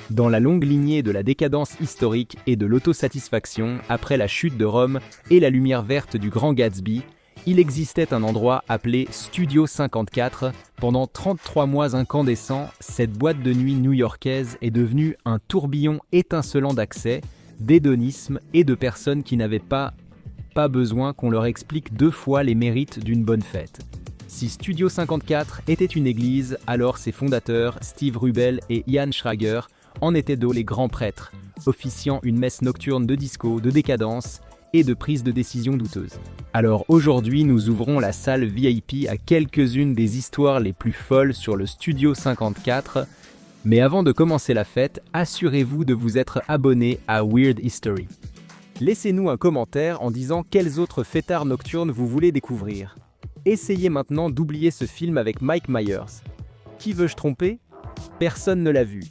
Dans la longue lignée de la décadence historique et de l'autosatisfaction après la chute de Rome et la lumière verte du Grand Gatsby, il existait un endroit appelé Studio 54. Pendant 33 mois incandescents, cette boîte de nuit new-yorkaise est devenue un tourbillon étincelant d'accès, d'hédonisme et de personnes qui n'avaient pas besoin qu'on leur explique 2 fois les mérites d'une bonne fête. Si Studio 54 était une église, alors ses fondateurs, Steve Rubel et Ian Schrager, en étaient les grands prêtres, officiant une messe nocturne de disco, de décadence et de prise de décision douteuse. Alors aujourd'hui, nous ouvrons la salle VIP à quelques-unes des histoires les plus folles sur le Studio 54. Mais avant de commencer la fête, assurez-vous de vous être abonné à Weird History. Laissez-nous un commentaire en disant quels autres fêtards nocturnes vous voulez découvrir. Essayez maintenant d'oublier ce film avec Mike Myers. Qui veux-je tromper? Personne ne l'a vu.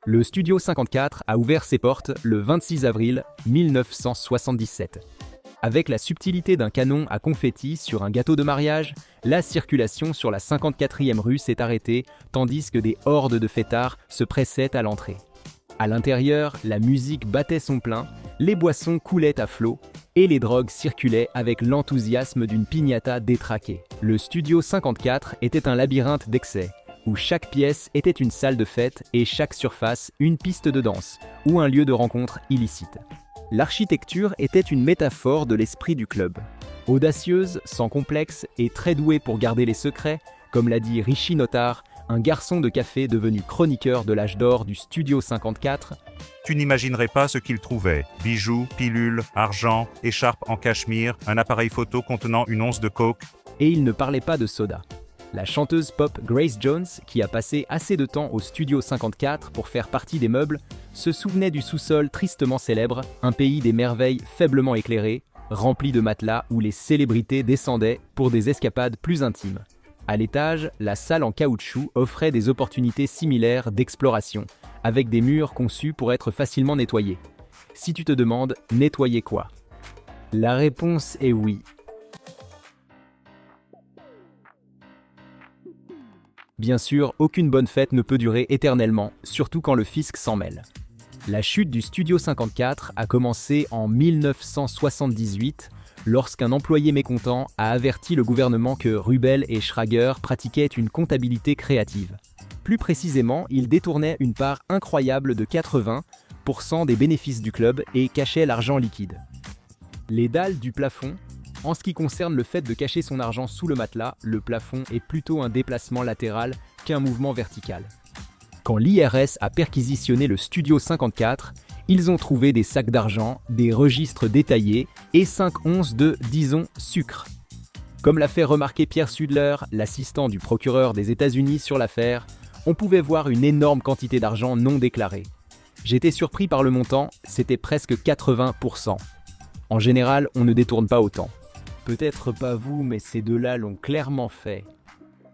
Le Studio 54 a ouvert ses portes le 26 avril 1977. Avec la subtilité d'un canon à confetti sur un gâteau de mariage, la circulation sur la 54e rue s'est arrêtée, tandis que des hordes de fêtards se pressaient à l'entrée. À l'intérieur, la musique battait son plein, les boissons coulaient à flot, et les drogues circulaient avec l'enthousiasme d'une piñata détraquée. Le Studio 54 était un labyrinthe d'excès, où chaque pièce était une salle de fête et chaque surface une piste de danse, ou un lieu de rencontre illicite. L'architecture était une métaphore de l'esprit du club. Audacieuse, sans complexe et très douée pour garder les secrets, comme l'a dit Rishi Notar, un garçon de café devenu chroniqueur de l'âge d'or du Studio 54. Tu n'imaginerais pas ce qu'il trouvait. Bijoux, pilules, argent, écharpe en cachemire, un appareil photo contenant une once de coke. Et il ne parlait pas de soda. La chanteuse pop Grace Jones, qui a passé assez de temps au Studio 54 pour faire partie des meubles, se souvenait du sous-sol tristement célèbre, un pays des merveilles faiblement éclairé, rempli de matelas où les célébrités descendaient pour des escapades plus intimes. À l'étage, la salle en caoutchouc offrait des opportunités similaires d'exploration, avec des murs conçus pour être facilement nettoyés. Si tu te demandes, nettoyer quoi? La réponse est oui. Bien sûr, aucune bonne fête ne peut durer éternellement, surtout quand le fisc s'en mêle. La chute du Studio 54 a commencé en 1978, lorsqu'un employé mécontent a averti le gouvernement que Rubel et Schrager pratiquaient une comptabilité créative. Plus précisément, ils détournaient une part incroyable de 80% des bénéfices du club et cachaient l'argent liquide. Les dalles du plafond. En ce qui concerne le fait de cacher son argent sous le matelas, le plafond est plutôt un déplacement latéral qu'un mouvement vertical. Quand l'IRS a perquisitionné le Studio 54, ils ont trouvé des sacs d'argent, des registres détaillés et 5 onces de, disons, sucre. Comme l'a fait remarquer Pierre Sudler, l'assistant du procureur des États-Unis sur l'affaire, on pouvait voir une énorme quantité d'argent non déclaré. J'étais surpris par le montant, c'était presque 80%. En général, on ne détourne pas autant. Peut-être pas vous, mais ces deux-là l'ont clairement fait.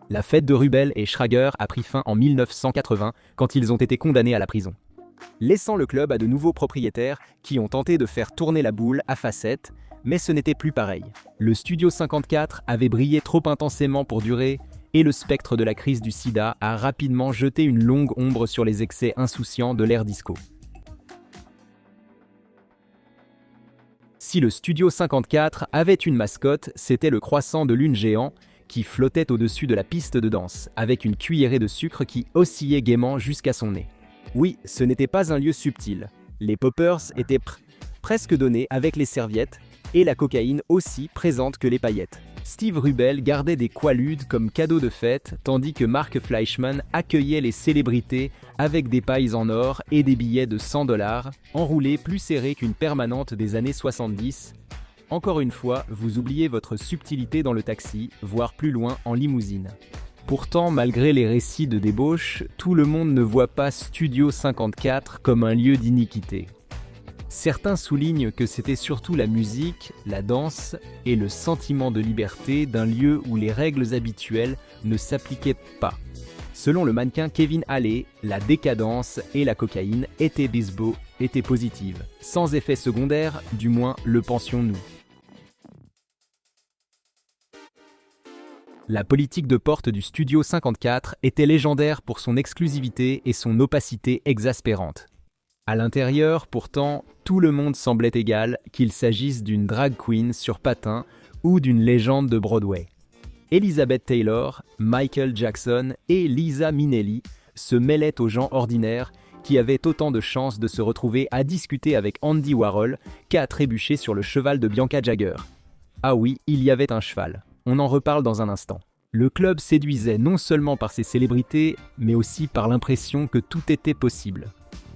La fête de Rubel et Schrager a pris fin en 1980 quand ils ont été condamnés à la prison, laissant le club à de nouveaux propriétaires qui ont tenté de faire tourner la boule à facettes, mais ce n'était plus pareil. Le Studio 54 avait brillé trop intensément pour durer et le spectre de la crise du sida a rapidement jeté une longue ombre sur les excès insouciants de l'ère disco. Si le Studio 54 avait une mascotte, c'était le croissant de lune géant qui flottait au-dessus de la piste de danse, avec une cuillerée de sucre qui oscillait gaiement jusqu'à son nez. Oui, ce n'était pas un lieu subtil. Les poppers étaient presque donnés avec les serviettes, et la cocaïne aussi présente que les paillettes. Steve Rubel gardait des quaaludes comme cadeau de fête, tandis que Mark Fleischmann accueillait les célébrités avec des pailles en or et des billets de $100, enroulés plus serrés qu'une permanente des années 70. Encore une fois, vous oubliez votre subtilité dans le taxi, voire plus loin en limousine. Pourtant, malgré les récits de débauche, tout le monde ne voit pas Studio 54 comme un lieu d'iniquité. Certains soulignent que c'était surtout la musique, la danse et le sentiment de liberté d'un lieu où les règles habituelles ne s'appliquaient pas. Selon le mannequin Kevin Halley, la décadence et la cocaïne étaient positives. Sans effet secondaire, du moins le pensions-nous. La politique de porte du Studio 54 était légendaire pour son exclusivité et son opacité exaspérante. À l'intérieur, pourtant, tout le monde semblait égal, qu'il s'agisse d'une drag queen sur patins ou d'une légende de Broadway. Elizabeth Taylor, Michael Jackson et Liza Minnelli se mêlaient aux gens ordinaires qui avaient autant de chances de se retrouver à discuter avec Andy Warhol qu'à trébucher sur le cheval de Bianca Jagger. Ah oui, il y avait un cheval. On en reparle dans un instant. Le club séduisait non seulement par ses célébrités, mais aussi par l'impression que tout était possible.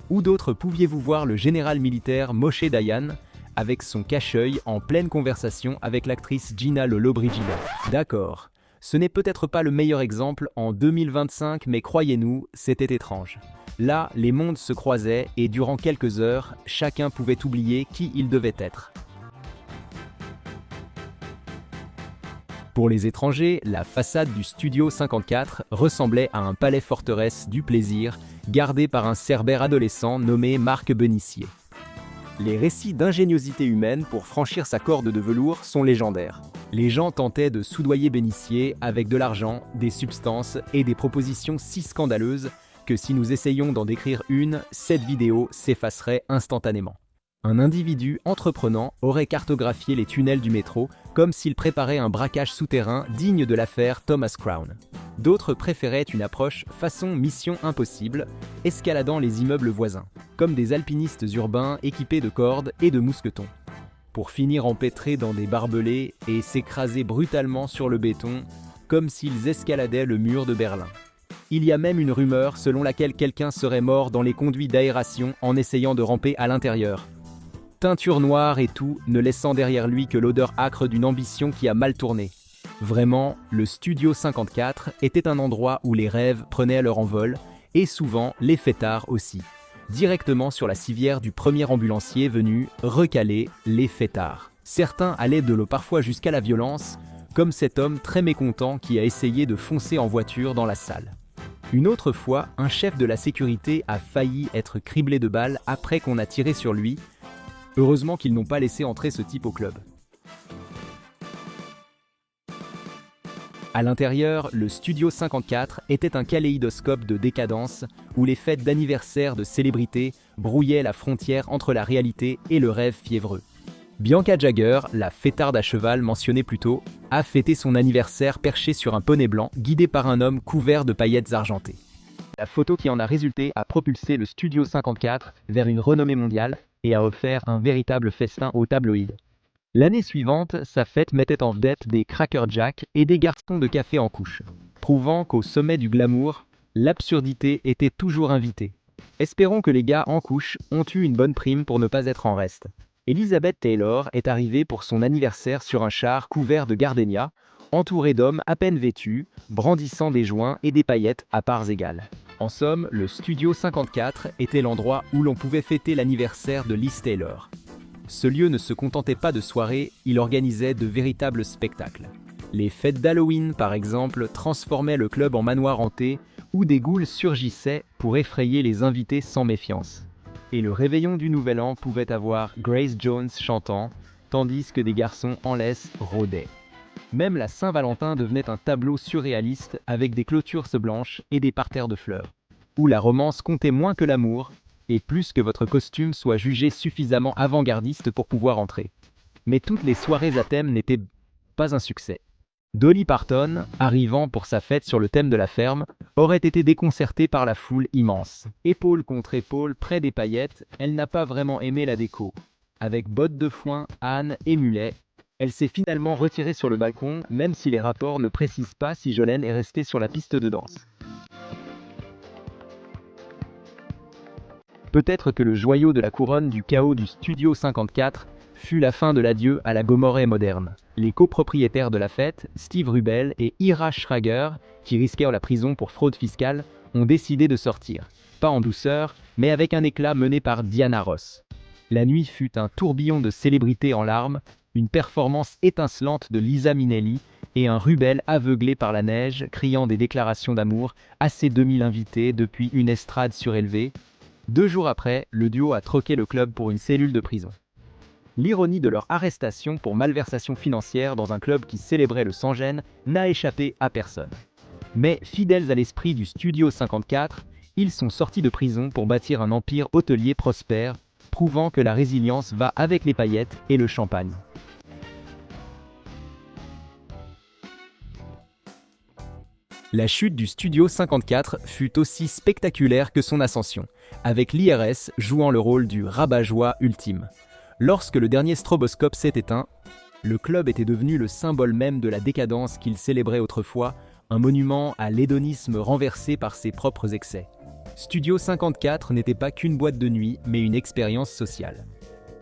Où d'autres pouviez-vous voir le général militaire Moshe Dayan avec son cache-œil en pleine conversation avec l'actrice Gina Lollobrigida? D'accord, ce n'est peut-être pas le meilleur exemple en 2025, mais croyez-nous, c'était étrange. Là, les mondes se croisaient et durant quelques heures, chacun pouvait oublier qui il devait être. Pour les étrangers, la façade du Studio 54 ressemblait à un palais-forteresse du plaisir gardé par un cerbère adolescent nommé Marc Benissier. Les récits d'ingéniosité humaine pour franchir sa corde de velours sont légendaires. Les gens tentaient de soudoyer Benissier avec de l'argent, des substances et des propositions si scandaleuses que si nous essayions d'en décrire une, cette vidéo s'effacerait instantanément. Un individu entreprenant aurait cartographié les tunnels du métro comme s'il préparait un braquage souterrain digne de l'affaire Thomas Crown. D'autres préféraient une approche façon Mission Impossible, escaladant les immeubles voisins, comme des alpinistes urbains équipés de cordes et de mousquetons, pour finir empêtrés dans des barbelés et s'écraser brutalement sur le béton, comme s'ils escaladaient le mur de Berlin. Il y a même une rumeur selon laquelle quelqu'un serait mort dans les conduits d'aération en essayant de ramper à l'intérieur. Teinture noire et tout, ne laissant derrière lui que l'odeur âcre d'une ambition qui a mal tourné. Vraiment, le Studio 54 était un endroit où les rêves prenaient leur envol, et souvent les fêtards aussi. Directement sur la civière du premier ambulancier venu recaler les fêtards. Certains allaient de l'eau parfois jusqu'à la violence, comme cet homme très mécontent qui a essayé de foncer en voiture dans la salle. Une autre fois, un chef de la sécurité a failli être criblé de balles après qu'on a tiré sur lui. Heureusement qu'ils n'ont pas laissé entrer ce type au club. À l'intérieur, le Studio 54 était un kaléidoscope de décadence où les fêtes d'anniversaire de célébrités brouillaient la frontière entre la réalité et le rêve fiévreux. Bianca Jagger, la fêtarde à cheval mentionnée plus tôt, a fêté son anniversaire perché sur un poney blanc guidé par un homme couvert de paillettes argentées. La photo qui en a résulté a propulsé le Studio 54 vers une renommée mondiale et a offert un véritable festin aux tabloïds. L'année suivante, sa fête mettait en vedette des Cracker Jack et des garçons de café en couche, prouvant qu'au sommet du glamour, l'absurdité était toujours invitée. Espérons que les gars en couche ont eu une bonne prime pour ne pas être en reste. Elizabeth Taylor est arrivée pour son anniversaire sur un char couvert de gardénias, entouré d'hommes à peine vêtus, brandissant des joints et des paillettes à parts égales. En somme, le Studio 54 était l'endroit où l'on pouvait fêter l'anniversaire de Liz Taylor. Ce lieu ne se contentait pas de soirées, il organisait de véritables spectacles. Les fêtes d'Halloween, par exemple, transformaient le club en manoir hanté, où des ghouls surgissaient pour effrayer les invités sans méfiance. Et le réveillon du Nouvel An pouvait avoir Grace Jones chantant, tandis que des garçons en laisse rôdaient. Même la Saint-Valentin devenait un tableau surréaliste avec des clôtures blanches et des parterres de fleurs, où la romance comptait moins que l'amour, et plus que votre costume soit jugé suffisamment avant-gardiste pour pouvoir entrer. Mais toutes les soirées à thème n'étaient pas un succès. Dolly Parton, arrivant pour sa fête sur le thème de la ferme, aurait été déconcertée par la foule immense. Épaule contre épaule, près des paillettes, elle n'a pas vraiment aimé la déco. Avec bottes de foin, âne et mulet, elle s'est finalement retirée sur le balcon, même si les rapports ne précisent pas si Jolene est restée sur la piste de danse. Peut-être que le joyau de la couronne du chaos du Studio 54 fut la fin de l'adieu à la Gomorrah moderne. Les copropriétaires de la fête, Steve Rubel et Ira Schrager, qui risquèrent la prison pour fraude fiscale, ont décidé de sortir. Pas en douceur, mais avec un éclat mené par Diana Ross. La nuit fut un tourbillon de célébrités en larmes, une performance étincelante de Liza Minnelli et un Rubel aveuglé par la neige, criant des déclarations d'amour à ses 2000 invités depuis une estrade surélevée. 2 jours après, le duo a troqué le club pour une cellule de prison. L'ironie de leur arrestation pour malversation financière dans un club qui célébrait le sans-gêne n'a échappé à personne. Mais fidèles à l'esprit du Studio 54, ils sont sortis de prison pour bâtir un empire hôtelier prospère, prouvant que la résilience va avec les paillettes et le champagne. La chute du Studio 54 fut aussi spectaculaire que son ascension, avec l'IRS jouant le rôle du rabat-joie ultime. Lorsque le dernier stroboscope s'est éteint, le club était devenu le symbole même de la décadence qu'il célébrait autrefois, un monument à l'hédonisme renversé par ses propres excès. Studio 54 n'était pas qu'une boîte de nuit, mais une expérience sociale.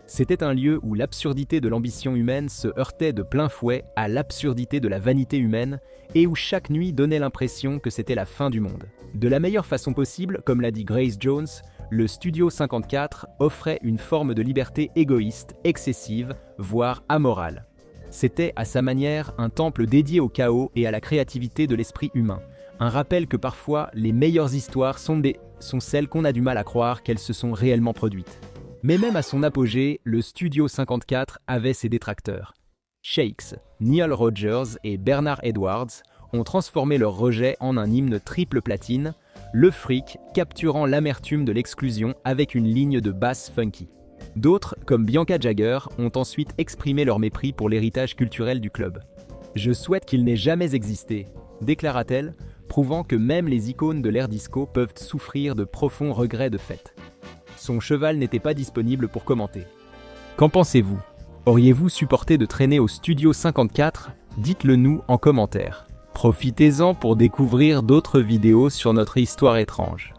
C'était un lieu où l'absurdité de l'ambition humaine se heurtait de plein fouet à l'absurdité de la vanité humaine et où chaque nuit donnait l'impression que c'était la fin du monde. De la meilleure façon possible, comme l'a dit Grace Jones, le Studio 54 offrait une forme de liberté égoïste, excessive, voire amorale. C'était, à sa manière, un temple dédié au chaos et à la créativité de l'esprit humain. Un rappel que parfois, les meilleures histoires sont celles qu'on a du mal à croire qu'elles se sont réellement produites. Mais même à son apogée, le Studio 54 avait ses détracteurs. Shakes, Neil Rogers et Bernard Edwards ont transformé leur rejet en un hymne triple platine, le fric capturant l'amertume de l'exclusion avec une ligne de basse funky. D'autres, comme Bianca Jagger, ont ensuite exprimé leur mépris pour l'héritage culturel du club. « Je souhaite qu'il n'ait jamais existé », déclara-t-elle, prouvant que même les icônes de l'ère disco peuvent souffrir de profonds regrets de fête. Son cheval n'était pas disponible pour commenter. Qu'en pensez-vous? Auriez-vous supporté de traîner au Studio 54? Dites-le nous en commentaire. Profitez-en pour découvrir d'autres vidéos sur notre histoire étrange.